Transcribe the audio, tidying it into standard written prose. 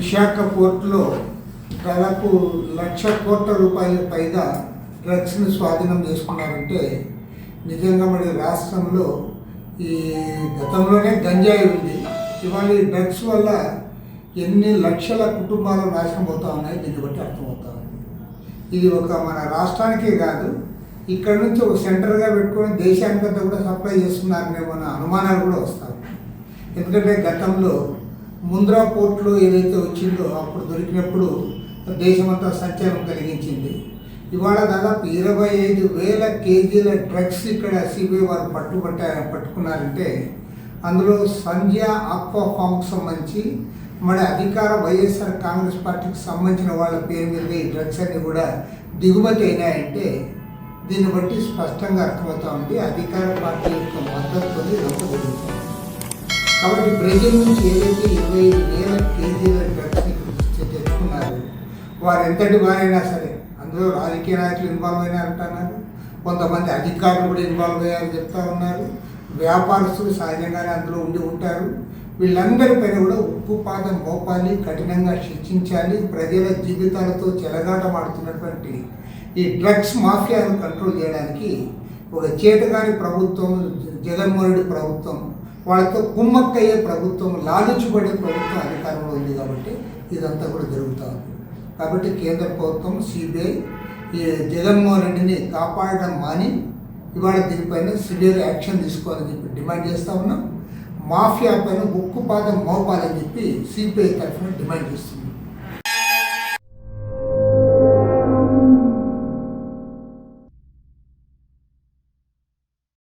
విశాఖ పోర్టులో దాదాపు 1,00,000 కోట్ల రూపాయల పైగా డ్రగ్స్ని స్వాధీనం చేసుకున్నారంటే నిజంగా మరి రాష్ట్రంలో ఈ గతంలోనే గంజాయి ఉంది. ఇవాళ ఈ డ్రగ్స్ వల్ల ఎన్ని లక్షల కుటుంబాలు నాశనం అవుతా ఉన్నాయి దీన్ని బట్టి అర్థమవుతా ఉంది. ఇది ఒక మన రాష్ట్రానికే కాదు, ఇక్కడ నుంచి ఒక సెంటర్గా పెట్టుకొని దేశానికంతా కూడా సప్లై చేస్తున్నారనేమో అనుమానాలు కూడా వస్తాయి. ఎందుకంటే గతంలో ముంద్రా పోర్టులో ఏదైతే వచ్చిందో అప్పుడు దొరికినప్పుడు దేశమంతా సంచలనం కలిగించింది. ఇవాళ దాదాపు 25,000 కేజీల డ్రగ్స్ ఇక్కడ సిబిఐ వారు పట్టుకున్నారంటే అందులో సంధ్య ఆక్వా ఫామ్కి సంబంధించి మరి అధికార వైఎస్ఆర్ కాంగ్రెస్ పార్టీకి సంబంధించిన వాళ్ళ పేరు మీద ఈ డ్రగ్స్ అన్నీ కూడా దిగుమతి అయినాయంటే దీన్ని బట్టి స్పష్టంగా అర్థమవుతా ఉంది అధికార పార్టీ యొక్క మద్దతుతో ఇదంతా జరుగుతుంది. కాబట్టి ప్రజల నుంచి ఏదైతే 25,000 కేజీల డ్రగ్స్ని తెచ్చుకున్నారు వారు ఎంతటి వారైనా సరే, అందులో రాజకీయ నాయకులు ఇన్వాల్వ్ అయినా అంటున్నారు, కొంతమంది అధికారులు కూడా ఇన్వాల్వ్ అయ్యారని చెప్తా ఉన్నారు, వ్యాపారస్తులు సహజంగానే అందులో ఉండి ఉంటారు. వీళ్ళందరిపైన కూడా ఉక్కుపాదం మోపాలి, కఠినంగా శిక్షించాలి. ప్రజల జీవితాలతో చెలగాటమాడుతున్నటువంటి ఈ డ్రగ్స్ మాఫియాను కంట్రోల్ చేయడానికి ఒక చేతగాని ప్రభుత్వం, జగన్మోహన్ రెడ్డి ప్రభుత్వం, వాళ్ళతో కుమ్మక్కయ్యే ప్రభుత్వం, లాలుచిపడే ప్రభుత్వం అధికారంలో ఉంది కాబట్టి ఇదంతా కూడా జరుగుతూ ఉంది. కాబట్టి కేంద్ర ప్రభుత్వం సిబిఐ ఈ జగన్మోహన్ రెడ్డిని కాపాడడం మాని ఇవాళ దీనిపైన సివియర్ యాక్షన్ తీసుకోవాలని చెప్పి డిమాండ్ చేస్తూ ఉన్నాం. మాఫియా పైన ఉక్కుపాదం మోపాలని చెప్పి సిపిఐ తరఫున డిమాండ్ చేస్తుంది.